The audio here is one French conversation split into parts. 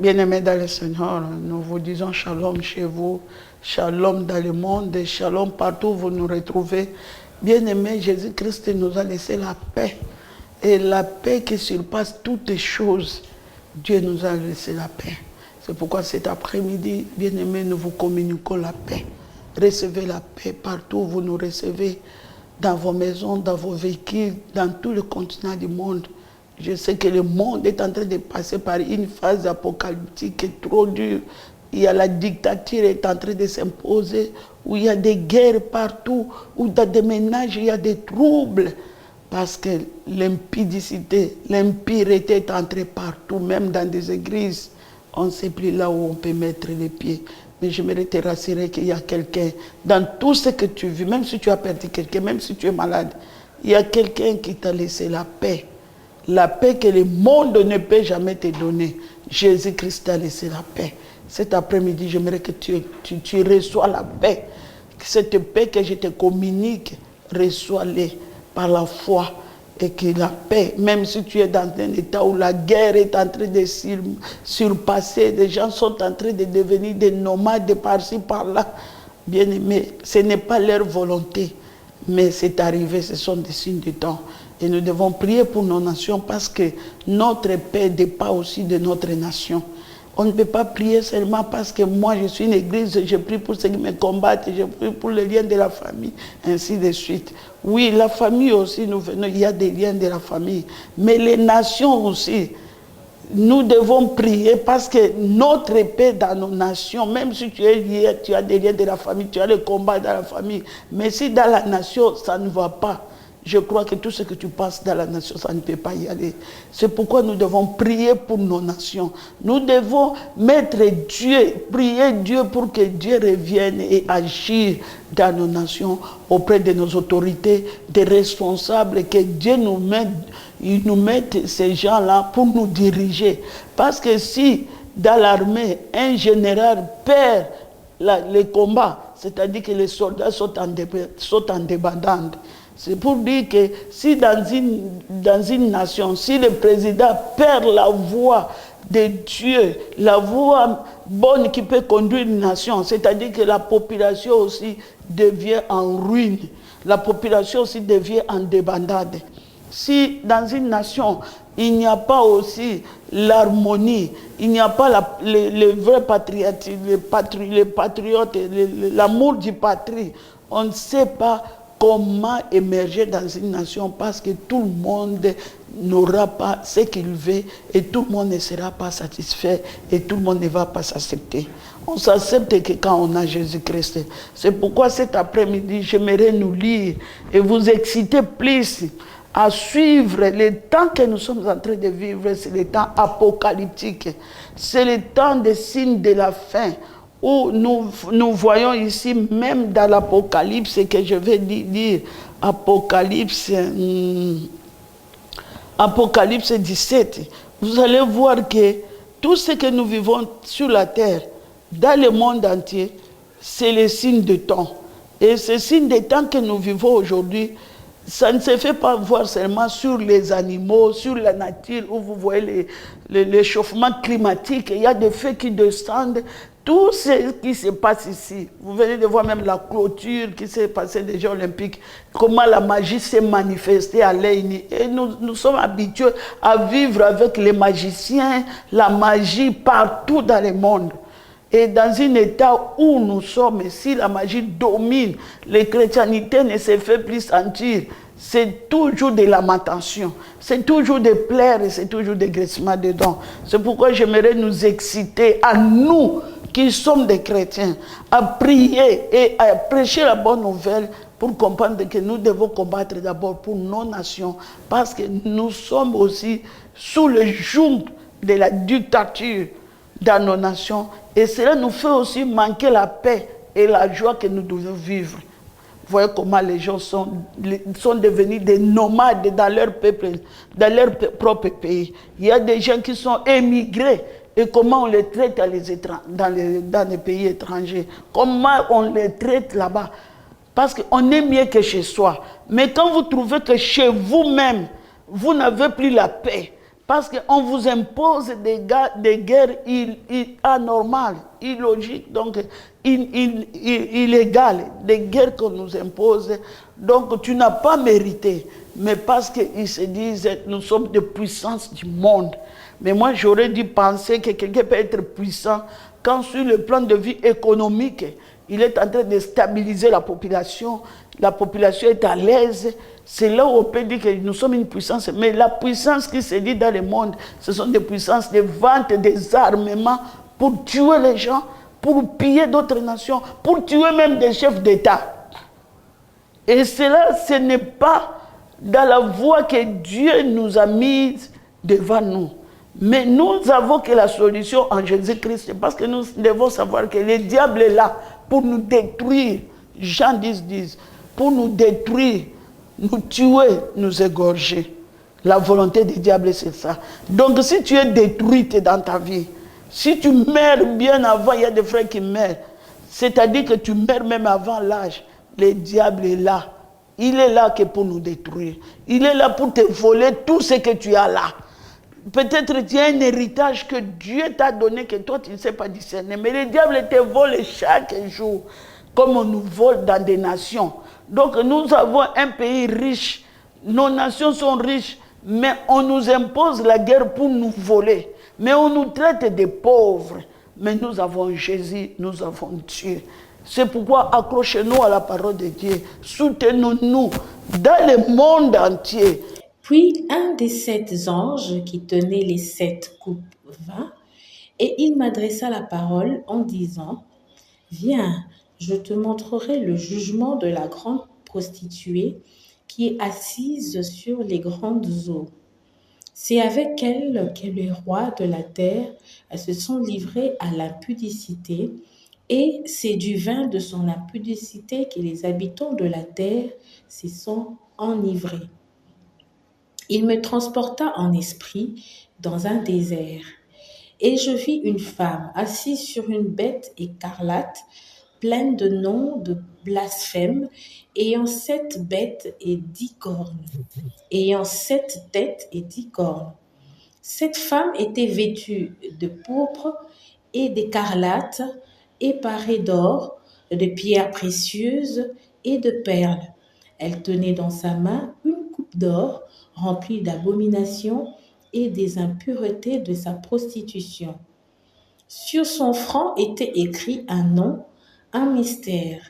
Bien-aimés dans le Seigneur, nous vous disons shalom chez vous, shalom dans le monde et shalom partout où vous nous retrouvez. Bien-aimés, Jésus-Christ nous a laissé la paix. Et la paix qui surpasse toutes les choses, Dieu nous a laissé la paix. C'est pourquoi cet après-midi, bien-aimés, nous vous communiquons la paix. Recevez la paix partout où vous nous recevez, dans vos maisons, dans vos véhicules, dans tout le continent du monde. Je sais que le monde est en train de passer par une phase apocalyptique trop dure. Il y a la dictature est en train de s'imposer, où il y a des guerres partout, où dans des ménages, il y a des troubles. Parce que l'impudicité, l'impureté est entrée partout, même dans des églises. On ne sait plus là où on peut mettre les pieds. Mais j'aimerais te rassurer qu'il y a quelqu'un, dans tout ce que tu vis, même si tu as perdu quelqu'un, même si tu es malade, il y a quelqu'un qui t'a laissé la paix. La paix que le monde ne peut jamais te donner. Jésus-Christ t'a laissé la paix. Cet après-midi, j'aimerais que tu reçois la paix. Cette paix que je te communique, reçois-la par la foi. Et que la paix, même si tu es dans un état où la guerre est en train de surpasser, des gens sont en train de devenir des nomades de par-ci, par-là. Bien aimé, ce n'est pas leur volonté, mais c'est arrivé, ce sont des signes du temps. Et nous devons prier pour nos nations parce que notre paix dépend aussi de notre nation. On ne peut pas prier seulement parce que moi je suis une église, je prie pour ceux qui me combattent, je prie pour les liens de la famille, ainsi de suite. Oui, la famille aussi, nous venons, il y a des liens de la famille. Mais les nations aussi, nous devons prier parce que notre paix dans nos nations, même si tu es lié, tu as des liens de la famille, tu as le combat dans la famille, mais si dans la nation, ça ne va pas, je crois que tout ce que tu passes dans la nation, ça ne peut pas y aller. C'est pourquoi nous devons prier pour nos nations. Nous devons mettre Dieu, prier Dieu pour que Dieu revienne et agisse dans nos nations, auprès de nos autorités, des responsables, que Dieu nous mette ces gens-là pour nous diriger. Parce que si dans l'armée, un général perd les combats, c'est-à-dire que les soldats sont en débandade. C'est pour dire que si dans une nation, si le président perd la voix de Dieu, la voix bonne qui peut conduire une nation, c'est-à-dire que la population aussi devient en ruine, la population aussi devient en débandade. Si dans une nation, il n'y a pas aussi l'harmonie, il n'y a pas le vrai patriotisme, les patriotes, l'amour du patrie, on ne sait pas comment émerger dans une nation parce que tout le monde n'aura pas ce qu'il veut et tout le monde ne sera pas satisfait et tout le monde ne va pas s'accepter. On s'accepte que quand on a Jésus-Christ. C'est pourquoi cet après-midi, j'aimerais nous lire et vous exciter plus à suivre le temps que nous sommes en train de vivre. C'est le temps apocalyptique. C'est le temps des signes de la fin. Où nous voyons ici, même dans l'Apocalypse, que je vais dire, Apocalypse 17, vous allez voir que tout ce que nous vivons sur la terre, dans le monde entier, c'est le signe de temps. Et ce signe de temps que nous vivons aujourd'hui, ça ne se fait pas voir seulement sur les animaux, sur la nature, où vous voyez l'échauffement climatique. Il y a des faits qui descendent. Tout ce qui se passe ici, vous venez de voir même la clôture qui s'est passée des Jeux Olympiques, comment la magie s'est manifestée à l'œil nu. Et nous sommes habitués à vivre avec les magiciens, la magie partout dans le monde. Et dans un état où nous sommes, si la magie domine, la chrétienté ne se fait plus sentir. C'est toujours de lamentation, c'est toujours des pleurs et c'est toujours des graissements de dents. C'est pourquoi j'aimerais nous exciter à nous, qui sommes des chrétiens, à prier et à prêcher la bonne nouvelle pour comprendre que nous devons combattre d'abord pour nos nations parce que nous sommes aussi sous le joug de la dictature dans nos nations et cela nous fait aussi manquer la paix et la joie que nous devons vivre. Vous voyez comment les gens sont devenus des nomades dans leur peuple, dans leur propre pays. Il y a des gens qui sont émigrés. Et comment on les traite dans les pays étrangers. Comment on les traite là-bas. Parce qu'on est mieux que chez soi. Mais quand vous trouvez que chez vous-même, vous n'avez plus la paix, Parce qu'on vous impose des guerres anormales, illogiques, donc illégales, des guerres qu'on nous impose. Donc tu n'as pas mérité, mais parce qu'ils se disent nous sommes des puissances du monde. Mais moi j'aurais dû penser que quelqu'un peut être puissant quand sur le plan de vie économique, il est en train de stabiliser la population est à l'aise. C'est là où on peut dire que nous sommes une puissance. Mais la puissance qui se dit dans le monde, ce sont des puissances de vente des armements pour tuer les gens, pour piller d'autres nations, pour tuer même des chefs d'État. Et cela, ce n'est pas dans la voie que Dieu nous a mise devant nous. Mais nous avons que la solution en Jésus-Christ, parce que nous devons savoir que le diable est là pour nous détruire. Jean 10, pour nous détruire, nous tuer, nous égorger. La volonté du diable, c'est ça. Donc si tu es détruite dans ta vie, si tu meurs bien avant, il y a des frères qui meurent, c'est-à-dire que tu meurs même avant l'âge, le diable est là. Il est là que pour nous détruire. Il est là pour te voler tout ce que tu as là. Peut-être tu as un héritage que Dieu t'a donné, que toi tu ne sais pas discerner. Mais le diable te vole chaque jour, comme on nous vole dans des nations. Donc nous avons un pays riche, nos nations sont riches, mais on nous impose la guerre pour nous voler. Mais on nous traite de pauvres. Mais nous avons Jésus, nous avons Dieu. C'est pourquoi accrochez-nous à la parole de Dieu. Soutenons-nous dans le monde entier. Puis un des 7 anges qui tenait les 7 coupes vint, et il m'adressa la parole en disant, « Viens, je te montrerai le jugement de la grande prostituée qui est assise sur les grandes eaux. C'est avec elle que les rois de la terre se sont livrés à l'impudicité, et c'est du vin de son impudicité que les habitants de la terre se sont enivrés. » Il me transporta en esprit dans un désert, et je vis une femme assise sur une bête écarlate, pleine de noms de blasphème, ayant 7 bêtes et 10 cornes, ayant 7 têtes et 10 cornes. Cette femme était vêtue de pourpre et d'écarlate, et parée d'or, de pierres précieuses et de perles. Elle tenait dans sa main une coupe d'or remplie d'abominations et des impuretés de sa prostitution. Sur son front était écrit un nom, un mystère,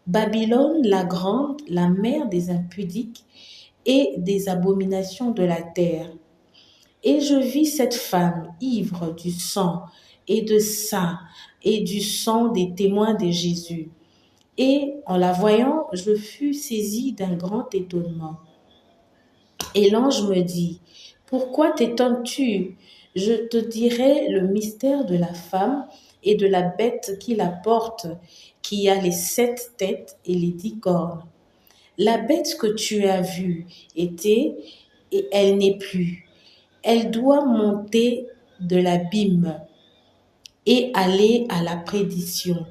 Babylone la grande, la mère des impudiques et des abominations de la terre. Et je vis cette femme ivre du sang et de saints et du sang des témoins de Jésus. Et en la voyant, je fus saisie d'un grand étonnement. Et l'ange me dit, « Pourquoi t'étonnes-tu? Je te dirai le mystère de la femme et de la bête qui la porte, qui a les 7 têtes et les 10 cornes. La bête que tu as vue était, et elle n'est plus. Elle doit monter de l'abîme et aller à la perdition.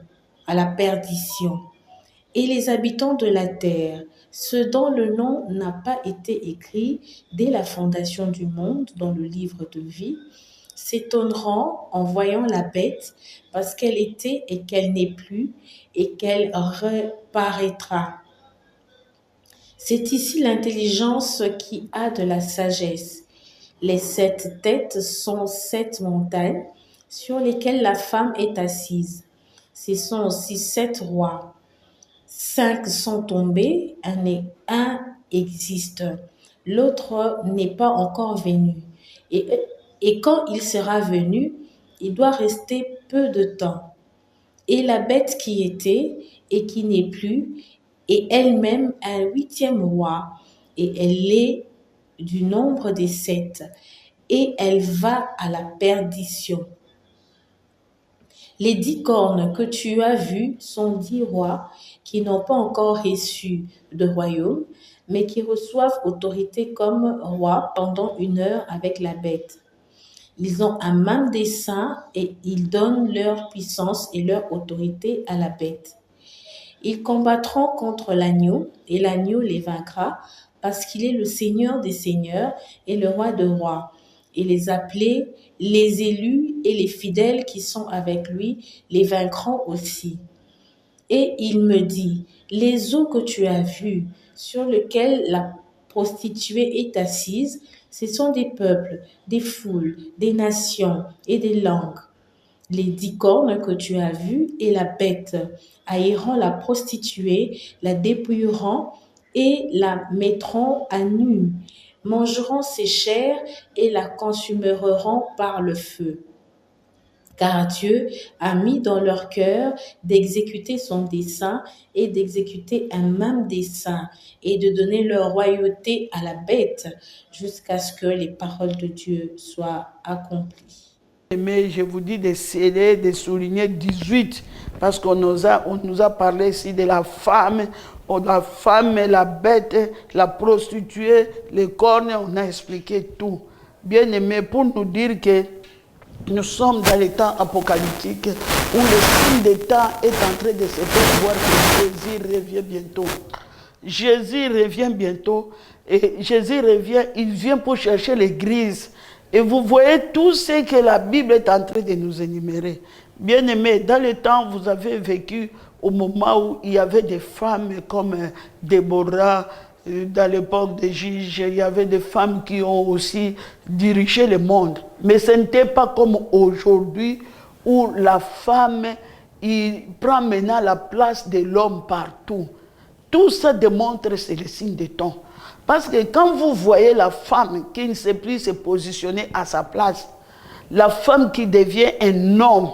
Et les habitants de la terre, ceux dont le nom n'a pas été écrit dès la fondation du monde dans le livre de vie, s'étonneront en voyant la bête, parce qu'elle était et qu'elle n'est plus, et qu'elle reparaîtra. C'est ici l'intelligence qui a de la sagesse. Les 7 têtes sont 7 montagnes sur lesquelles la femme est assise. Ce sont aussi 7 rois. 5 sont tombés, un existe, l'autre n'est pas encore venu. Et quand il sera venu, il doit rester peu de temps. Et la bête qui était et qui n'est plus est elle-même un 8e roi, et elle est du nombre des 7, et elle va à la perdition. Les 10 cornes que tu as vues sont 10 rois qui n'ont pas encore reçu de royaume, mais qui reçoivent autorité comme rois pendant 1 heure avec la bête. Ils ont un même dessein et ils donnent leur puissance et leur autorité à la bête. Ils combattront contre l'agneau et l'agneau les vaincra parce qu'il est le Seigneur des seigneurs et le roi de rois. et les appelés, les élus et les fidèles qui sont avec lui, les vaincront aussi. Et il me dit, les eaux que tu as vues, sur lesquelles la prostituée est assise, ce sont des peuples, des foules, des nations et des langues. Les 10 cornes que tu as vues et la bête haïront la prostituée, la dépouilleront et la mettront à nu, mangeront ses chairs et la consumeront par le feu. Car Dieu a mis dans leur cœur d'exécuter son dessein et d'exécuter un même dessein et de donner leur royauté à la bête jusqu'à ce que les paroles de Dieu soient accomplies. Mais je vous dis de sceller, de souligner 18, parce qu'on nous a parlé ici de la femme, la bête, la prostituée, les cornes, on a expliqué tout. Bien aimé, pour nous dire que nous sommes dans les temps apocalyptiques où le signe des temps est en train de se faire voir que Jésus revient bientôt. Jésus revient bientôt et Jésus revient, il vient pour chercher l'église. Et vous voyez tout ce que la Bible est en train de nous énumérer. Bien aimé, dans le temps, vous avez vécu au moment où il y avait des femmes comme Déborah, dans l'époque des juges, il y avait des femmes qui ont aussi dirigé le monde. Mais ce n'était pas comme aujourd'hui où la femme il prend maintenant la place de l'homme partout. Tout ça démontre que c'est le signe des temps. Parce que quand vous voyez la femme qui ne sait plus se positionner à sa place, la femme qui devient un homme,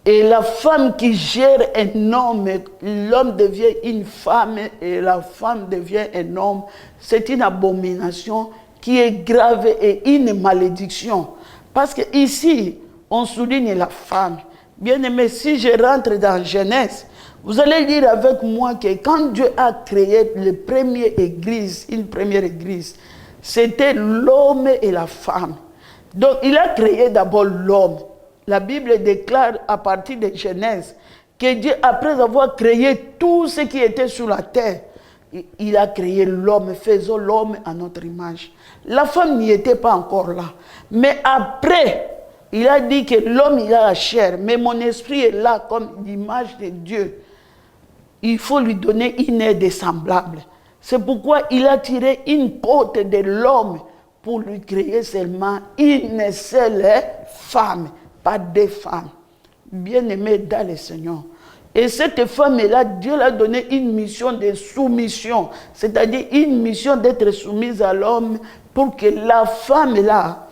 et la femme qui gère un homme, l'homme devient une femme et la femme devient un homme, c'est une abomination qui est grave et une malédiction. Parce que ici, on souligne la femme. Bien aimé, si je rentre dans Genèse, vous allez lire avec moi que quand Dieu a créé une première église, c'était l'homme et la femme. Donc il a créé d'abord l'homme. La Bible déclare à partir de Genèse que Dieu, après avoir créé tout ce qui était sur la terre, il a créé l'homme, faisant l'homme à notre image. La femme n'y était pas encore là. Mais après, il a dit que l'homme, il a la chair, mais mon esprit est là comme l'image de Dieu. Il faut lui donner une aide semblable. C'est pourquoi il a tiré une côte de l'homme pour lui créer seulement une seule femme, pas deux femmes. Bien-aimée dans le Seigneur. Et cette femme-là, Dieu l'a donné une mission de soumission, c'est-à-dire une mission d'être soumise à l'homme pour que la femme-là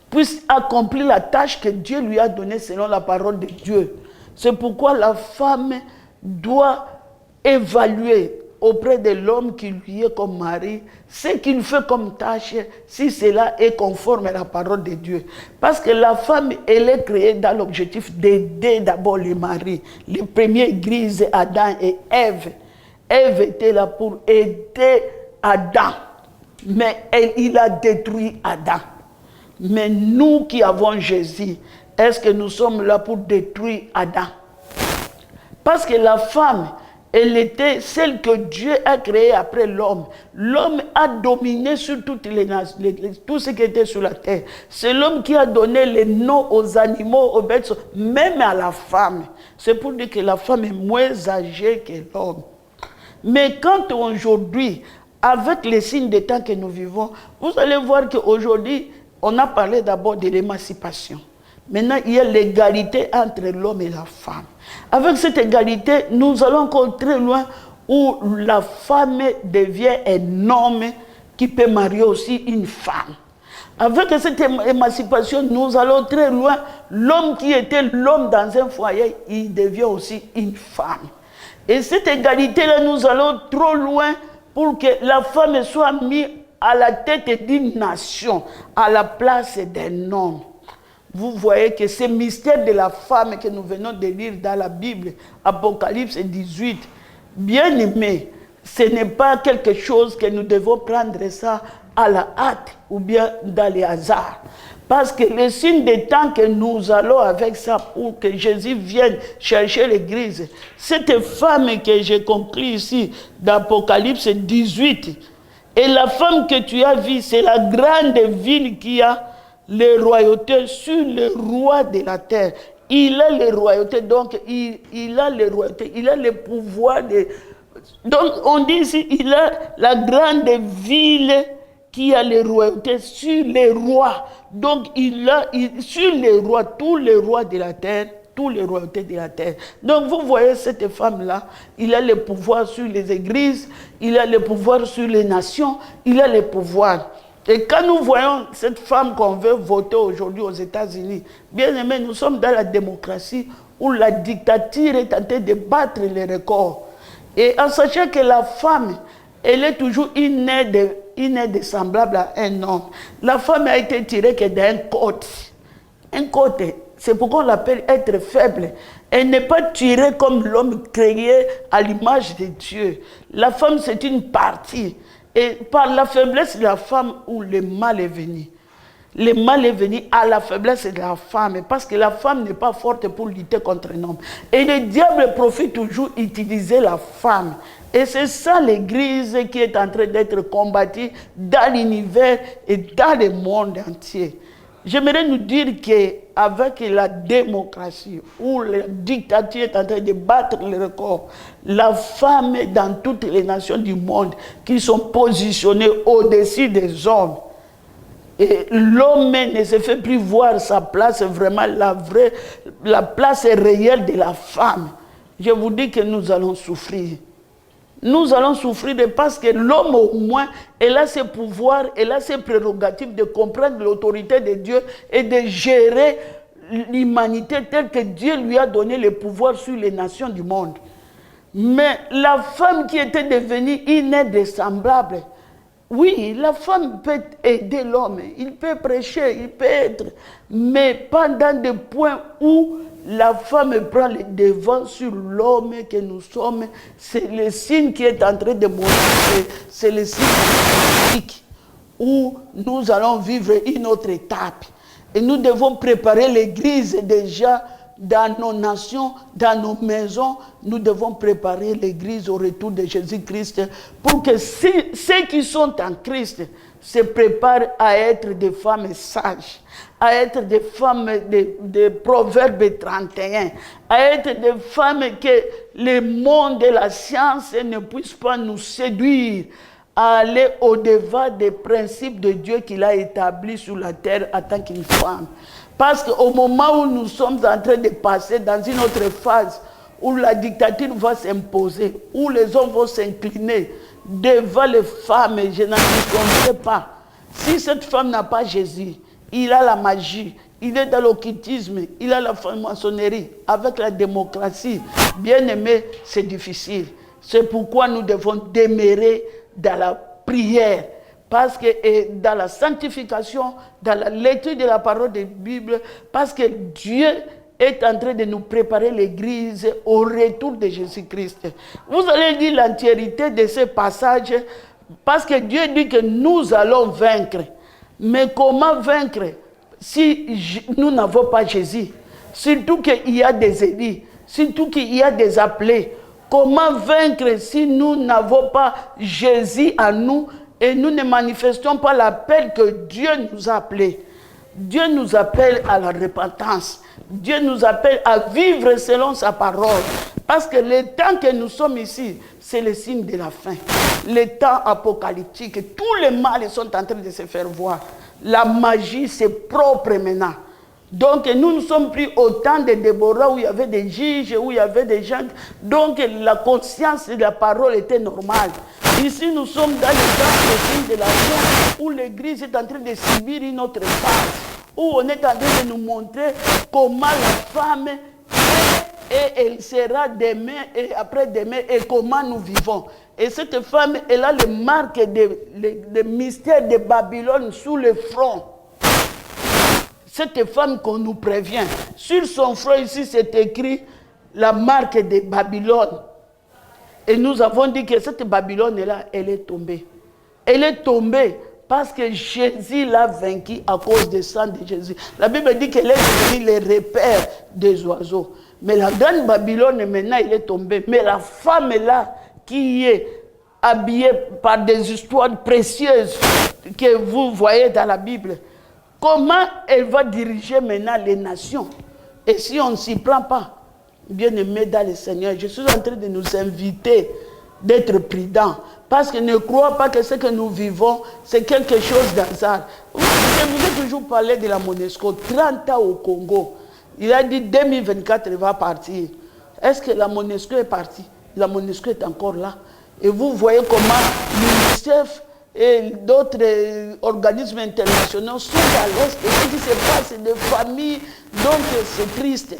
puisse accomplir la tâche que Dieu lui a donnée selon la parole de Dieu. C'est pourquoi la femme doit évaluer auprès de l'homme qui lui est comme mari ce qu'il fait comme tâche, si cela est conforme à la parole de Dieu. Parce que la femme, elle est créée dans l'objectif d'aider d'abord le mari. Les premières églises, Adam et Ève. Ève était là pour aider Adam. Mais il a détruit Adam. Mais nous qui avons Jésus, est-ce que nous sommes là pour détruire Adam? Parce que la femme, elle était celle que Dieu a créée après l'homme. L'homme a dominé sur toutes tout ce qui était sur la terre. C'est l'homme qui a donné les noms aux animaux, aux bêtes, même à la femme. C'est pour dire que la femme est moins âgée que l'homme. Mais quand aujourd'hui, avec les signes des temps que nous vivons, vous allez voir qu'aujourd'hui, on a parlé d'abord de l'émancipation. Maintenant, il y a l'égalité entre l'homme et la femme. Avec cette égalité, nous allons encore très loin où la femme devient un homme qui peut marier aussi une femme. Avec cette émancipation, nous allons très loin. L'homme qui était l'homme dans un foyer, il devient aussi une femme. Et cette égalité-là, nous allons trop loin pour que la femme soit mise à la tête d'une nation, à la place d'un homme. Vous voyez que ce mystère de la femme que nous venons de lire dans la Bible, Apocalypse 18, bien aimé, ce n'est pas quelque chose que nous devons prendre ça à la hâte ou bien dans les hasards. Parce que le signe des temps que nous allons avec ça pour que Jésus vienne chercher l'église, cette femme que j'ai compris ici d'Apocalypse 18, Et la femme que tu as vue, c'est la grande ville qui a les royautés sur le roi de la terre. Il a les royautés, donc il a les royautés, il a le pouvoir de... Donc on dit ici, il a la grande ville qui a les royautés sur les rois. Donc sur les rois, tous les rois de la terre, tous les royautés de la terre. Donc vous voyez cette femme-là, il a le pouvoir sur les églises, il a le pouvoir sur les nations, il a le pouvoir. Et quand nous voyons cette femme qu'on veut voter aujourd'hui aux États-Unis, bien aimé, nous sommes dans la démocratie où la dictature est en train de battre les records. Et en sachant que la femme, elle est toujours une aide semblable à un homme. La femme a été tirée que d'un côté. Un côté. C'est pourquoi on l'appelle être faible. Elle n'est pas tirée comme l'homme créé à l'image de Dieu. La femme, c'est une partie. Et par la faiblesse de la femme où le mal est venu. Le mal est venu à la faiblesse de la femme. Parce que la femme n'est pas forte pour lutter contre un homme. Et le diable profite toujours d'utiliser la femme. Et c'est ça l'église qui est en train d'être combattue dans l'univers et dans le monde entier. J'aimerais nous dire qu'avec la démocratie, où la dictature est en train de battre les records, la femme est dans toutes les nations du monde qui sont positionnées au-dessus des hommes. Et l'homme ne se fait plus voir sa place, vraiment la place réelle de la femme. Je vous dis que nous allons souffrir. Nous allons souffrir parce que l'homme, au moins, elle a ses pouvoirs, elle a ses prérogatives de comprendre l'autorité de Dieu et de gérer l'humanité telle que Dieu lui a donné le pouvoir sur les nations du monde. Mais la femme qui était devenue une aide semblable, oui, la femme peut aider l'homme, il peut prêcher, il peut être, mais pas dans des points où la femme prend le devant sur l'homme que nous sommes. C'est le signe qui est en train de montrer, c'est le signe politique où nous allons vivre une autre étape. Et nous devons préparer l'église déjà dans nos nations, dans nos maisons. Nous devons préparer l'église au retour de Jésus-Christ pour que ceux qui sont en Christ se préparent à être des femmes sages, à être des femmes de Proverbes 31, à être des femmes que le monde et la science ne puissent pas nous séduire, à aller au-devant des principes de Dieu qu'il a établis sur la terre en tant qu'une femme. Parce qu'au moment où nous sommes en train de passer dans une autre phase, où la dictature va s'imposer, où les hommes vont s'incliner devant les femmes, je n'en comprends pas. Si cette femme n'a pas Jésus, il a la magie, il est dans l'occultisme, il a la franc-maçonnerie, avec la démocratie. Bien aimé, c'est difficile. C'est pourquoi nous devons demeurer dans la prière. Parce que dans la sanctification, dans la lecture de la parole de la Bible, parce que Dieu est en train de nous préparer l'église au retour de Jésus-Christ. Vous allez lire l'entièreté de ce passage, parce que Dieu dit que nous allons vaincre. Mais comment vaincre si nous n'avons pas Jésus? Surtout qu'il y a des élus, surtout qu'il y a des appelés. Comment vaincre si nous n'avons pas Jésus en nous et nous ne manifestons pas l'appel que Dieu nous a appelé? Dieu nous appelle à la repentance. Dieu nous appelle à vivre selon sa parole. Parce que le temps que nous sommes ici, c'est le signe de la fin. Le temps apocalyptique, tous les mal sont en train de se faire voir. La magie, c'est propre maintenant. Donc nous ne sommes plus au temps de Déborah où il y avait des juges, où il y avait des gens. Donc la conscience de la parole était normale. Ici, nous sommes dans le temps de la fin où l'église est en train de subir une autre phase. Où on est en train de nous montrer comment la femme est et elle sera demain et après-demain et comment nous vivons. Et cette femme, elle a les marques des mystères de Babylone sous le front. Cette femme qu'on nous prévient. Sur son front ici, c'est écrit la marque de Babylone. Et nous avons dit que cette Babylone-là, elle est tombée. Elle est tombée parce que Jésus l'a vaincue à cause du sang de Jésus. La Bible dit qu'elle est devenue les repères des oiseaux. Mais la grande Babylone, maintenant, elle est tombée. Mais la femme là, qui est habillé par des histoires précieuses que vous voyez dans la Bible. Comment elle va diriger maintenant les nations? Et si on ne s'y prend pas, bien-aimés dans le Seigneur, je suis en train de nous inviter d'être prudents. Parce que ne crois pas que ce que nous vivons, c'est quelque chose d'hasard. Je vous ai toujours parlé de la MONUSCO, 30 ans au Congo. Il a dit 2024, il va partir. Est-ce que la MONUSCO est partie? La MONUSCO est encore là. Et vous voyez comment l'UNICEF et d'autres organismes internationaux sont à l'est. Et ce qui se passe, c'est des familles, donc c'est triste.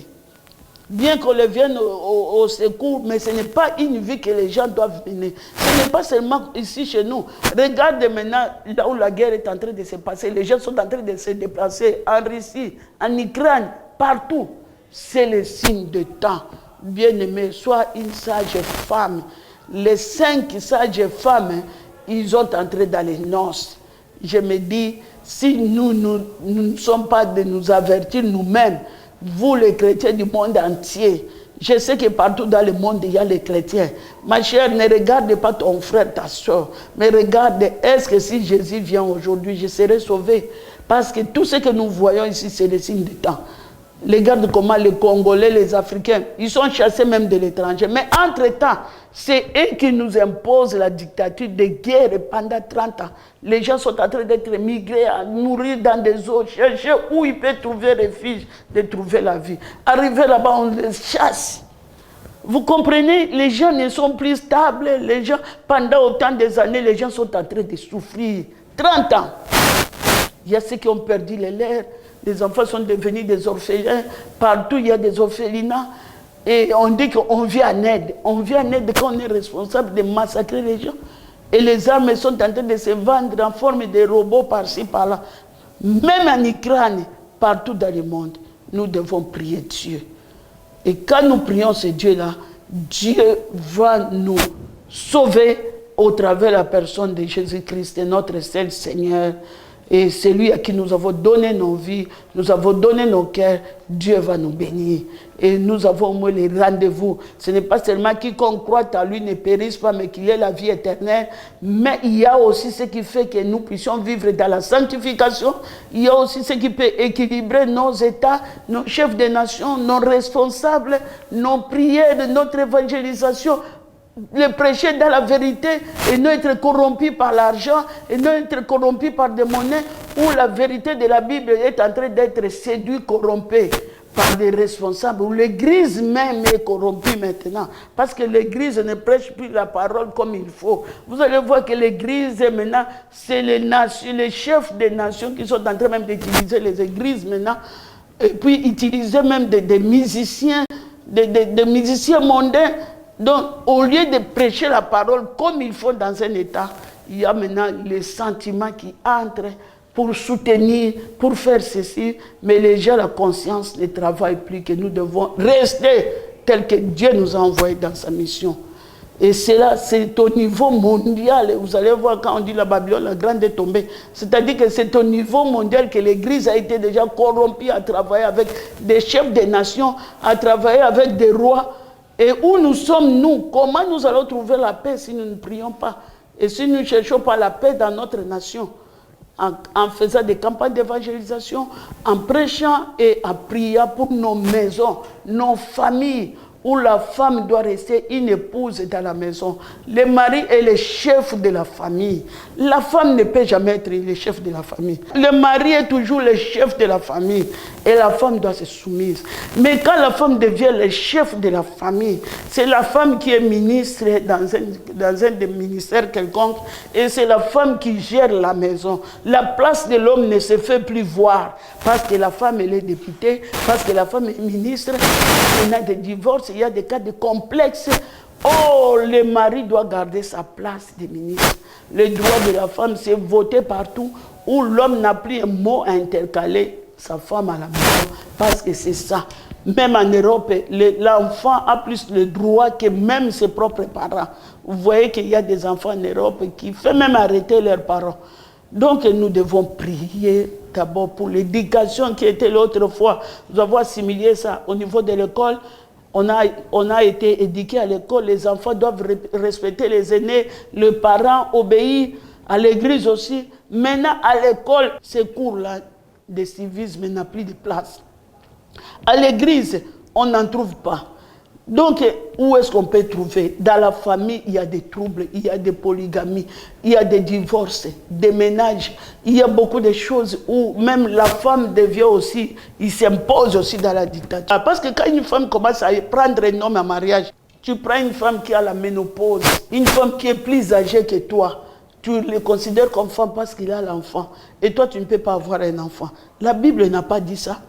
Bien qu'on les vienne au secours, mais ce n'est pas une vie que les gens doivent venir. Ce n'est pas seulement ici chez nous. Regardez maintenant là où la guerre est en train de se passer. Les gens sont en train de se déplacer en Russie, en Ukraine, partout. C'est le signe de temps. Bien-aimé, sois une sage femme. Les 5 sages femmes, ils sont entrés dans les noces. Je me dis, si nous ne sommes pas de nous avertir nous-mêmes, vous les chrétiens du monde entier, je sais que partout dans le monde, il y a les chrétiens. Ma chère, ne regarde pas ton frère, ta soeur, mais regarde, est-ce que si Jésus vient aujourd'hui, je serai sauvé? Parce que tout ce que nous voyons ici, c'est le signe du temps. Regarde comment les Congolais, les Africains, ils sont chassés même de l'étranger. Mais entre-temps, c'est eux qui nous imposent la dictature de guerre pendant 30 ans. Les gens sont en train d'être migrés, à nourrir dans des eaux, chercher où ils peuvent trouver refuge, de trouver la vie. Arriver là-bas, on les chasse. Vous comprenez, les gens ne sont plus stables. Les gens, pendant autant des années, les gens sont en train de souffrir. 30 ans. Il y a ceux qui ont perdu les leurs. Les enfants sont devenus des orphelins. Partout, il y a des orphelinats. Et on dit qu'on vient en aide. On vient en aide quand on est responsable de massacrer les gens. Et les armes sont en train de se vendre en forme de robots par-ci, par-là. Même en Ukraine, partout dans le monde, nous devons prier Dieu. Et quand nous prions ce Dieu-là, Dieu va nous sauver au travers de la personne de Jésus-Christ, notre seul Seigneur. Et celui à qui nous avons donné nos vies, nous avons donné nos cœurs, Dieu va nous bénir. Et nous avons au moins les rendez-vous. Ce n'est pas seulement quiconque croit à lui ne périsse pas, mais qu'il ait la vie éternelle. Mais il y a aussi ce qui fait que nous puissions vivre dans la sanctification. Il y a aussi ce qui peut équilibrer nos États, nos chefs de nation, nos responsables, nos prières, notre évangélisation. Le prêcher dans la vérité et non être corrompu par l'argent et non être corrompu par des monnaies où la vérité de la Bible est en train d'être séduite, corrompue par des responsables, où l'Église même est corrompue maintenant, parce que l'Église ne prêche plus la parole comme il faut. Vous allez voir que l'Église maintenant, c'est les chefs des nations qui sont en train même d'utiliser les églises maintenant, et puis utiliser même des musiciens, des musiciens mondains. Donc, au lieu de prêcher la parole comme il faut dans un État, il y a maintenant les sentiments qui entrent pour soutenir, pour faire ceci, mais les gens, la conscience ne travaille plus, que nous devons rester tel que Dieu nous a envoyés dans sa mission. Et cela, c'est au niveau mondial. Vous allez voir quand on dit la Babylone, la grande est tombée. C'est-à-dire que c'est au niveau mondial que l'Église a été déjà corrompue à travailler avec des chefs des nations, à travailler avec des rois. Et où nous sommes, nous? Comment nous allons trouver la paix si nous ne prions pas? Et si nous ne cherchons pas la paix dans notre nation? En faisant des campagnes d'évangélisation, en prêchant et en priant pour nos maisons, nos familles, où la femme doit rester une épouse dans la maison. Le mari est le chef de la famille. La femme ne peut jamais être le chef de la famille. Le mari est toujours le chef de la famille. Et la femme doit se soumettre. Mais quand la femme devient le chef de la famille, c'est la femme qui est ministre dans un des ministères quelconque. Et c'est la femme qui gère la maison. La place de l'homme ne se fait plus voir. Parce que la femme, elle est députée. Parce que la femme est ministre. Il y a des divorces. Il y a des cas de complexe. Oh, le mari doit garder sa place de ministre. Le droit de la femme, c'est voter partout où l'homme n'a plus un mot à intercaler sa femme à la maison. Parce que c'est ça. Même en Europe, l'enfant a plus le droit que même ses propres parents. Vous voyez qu'il y a des enfants en Europe qui font même arrêter leurs parents. Donc nous devons prier d'abord pour l'éducation qui était l'autre fois. Nous avons assimilé ça au niveau de l'école. On a été éduqués à l'école, les enfants doivent respecter les aînés, les parents obéissent, à l'église aussi. Maintenant, à l'école, ces cours-là de civisme n'a plus de place. À l'église, on n'en trouve pas. Donc, où est-ce qu'on peut trouver? Dans la famille, il y a des troubles, il y a des polygamies, il y a des divorces, des ménages. Il y a beaucoup de choses où même la femme devient aussi, il s'impose aussi dans la dictature. Parce que quand une femme commence à prendre un homme en mariage, tu prends une femme qui a la ménopause, une femme qui est plus âgée que toi, tu le considères comme femme parce qu'il a l'enfant. Et toi, tu ne peux pas avoir un enfant. La Bible n'a pas dit ça.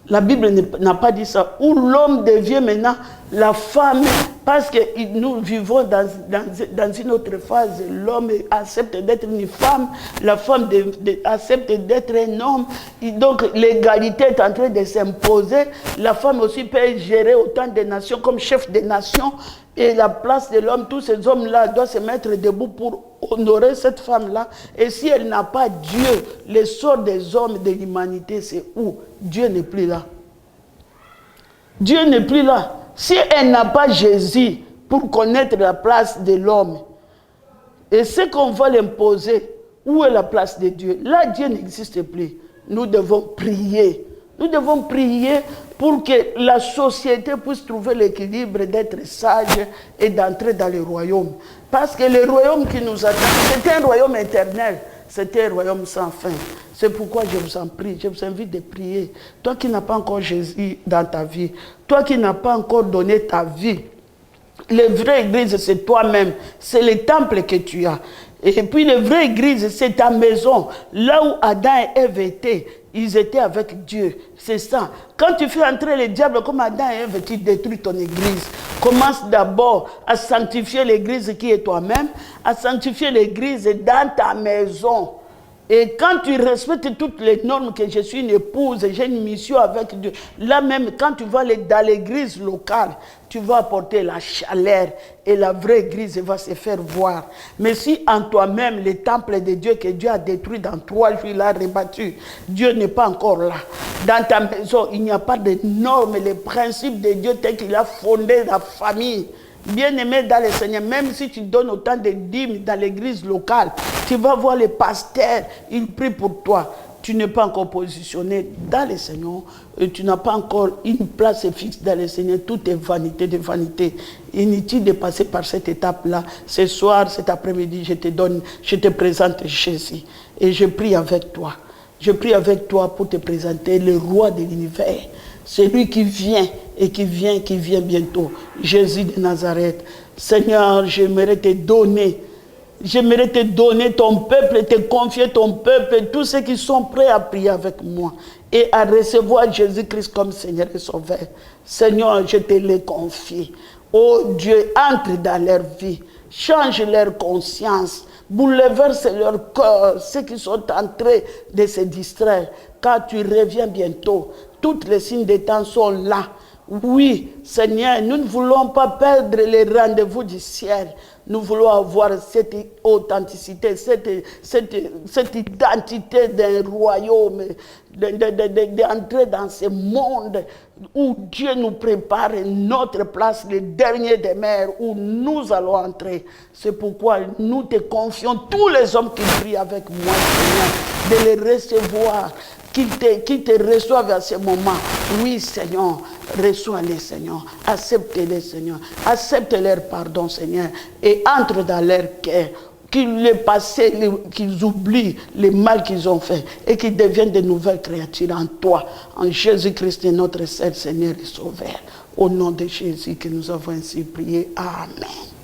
La Bible n'a pas dit ça. Où l'homme devient maintenant la femme, parce que nous vivons dans une autre phase. L'homme accepte d'être une femme, la femme accepte d'être un homme. Et donc l'égalité est en train de s'imposer. La femme aussi peut gérer autant de nations comme chef des nations. Et la place de l'homme, tous ces hommes-là doivent se mettre debout pour honorer cette femme-là. Et si elle n'a pas Dieu, le sort des hommes de l'humanité, c'est où? Dieu n'est plus là. Dieu n'est plus là. Si elle n'a pas Jésus pour connaître la place de l'homme, et ce qu'on va l'imposer, où est la place de Dieu? Là, Dieu n'existe plus. Nous devons prier. Nous devons prier pour que la société puisse trouver l'équilibre d'être sage et d'entrer dans le royaume. Parce que le royaume qui nous attend, c'est un royaume éternel. C'est un royaume sans fin. C'est pourquoi je vous en prie, je vous invite de prier. Toi qui n'as pas encore Jésus dans ta vie, toi qui n'as pas encore donné ta vie, la vraie église, c'est toi-même. C'est le temple que tu as. Et puis la vraie église, c'est ta maison. Là où Adam et Ève étaient, ils étaient avec Dieu. C'est ça. Quand tu fais entrer le diable comme Adam et Ève, tu détruis ton église. Commence d'abord à sanctifier l'église qui est toi-même, à sanctifier l'église dans ta maison. Et quand tu respectes toutes les normes que je suis une épouse, j'ai une mission avec Dieu, là même quand tu vas aller dans l'église locale, tu vas apporter la chaleur et la vraie église va se faire voir. Mais si en toi-même, le temple de Dieu que Dieu a détruit dans 3 jours, il a rebattu, Dieu n'est pas encore là. Dans ta maison, il n'y a pas de normes, les principes de Dieu tels qu'il a fondé la famille. Bien-aimé dans le Seigneur, même si tu donnes autant de dîmes dans l'église locale, tu vas voir les pasteurs, ils prient pour toi. Tu n'es pas encore positionné dans le Seigneur, et tu n'as pas encore une place fixe dans le Seigneur. Tout est vanité de vanité. Inutile de passer par cette étape-là. Ce soir, cet après-midi, je te présente Jésus. Et je prie avec toi. Je prie avec toi pour te présenter le roi de l'univers. Celui qui vient et qui vient bientôt. Jésus de Nazareth. Seigneur, j'aimerais te donner ton peuple, te confier ton peuple, tous ceux qui sont prêts à prier avec moi et à recevoir Jésus-Christ comme Seigneur et Sauveur. Seigneur, je te les confie. Oh Dieu, entre dans leur vie, change leur conscience, bouleverse leur cœur, ceux qui sont en train de se distraire, car tu reviens bientôt. Tous les signes des temps sont là. Oui, Seigneur, nous ne voulons pas perdre les rendez-vous du ciel. Nous voulons avoir cette authenticité, cette identité d'un royaume, d'entrer dans ce monde où Dieu nous prépare notre place, le dernier des mers, où nous allons entrer. C'est pourquoi nous te confions tous les hommes qui prient avec moi, Seigneur, de les recevoir. Qui te reçoivent à ce moment. Oui, Seigneur, reçois-les, Seigneur. Accepte-les, Seigneur. Accepte leur pardon, Seigneur. Et entre dans leur cœur. Qu'ils le passé, qu'ils oublient le mal qu'ils ont fait. Et qu'ils deviennent de nouvelles créatures en toi. En Jésus-Christ, notre seul Seigneur et Sauveur. Au nom de Jésus que nous avons ainsi prié. Amen.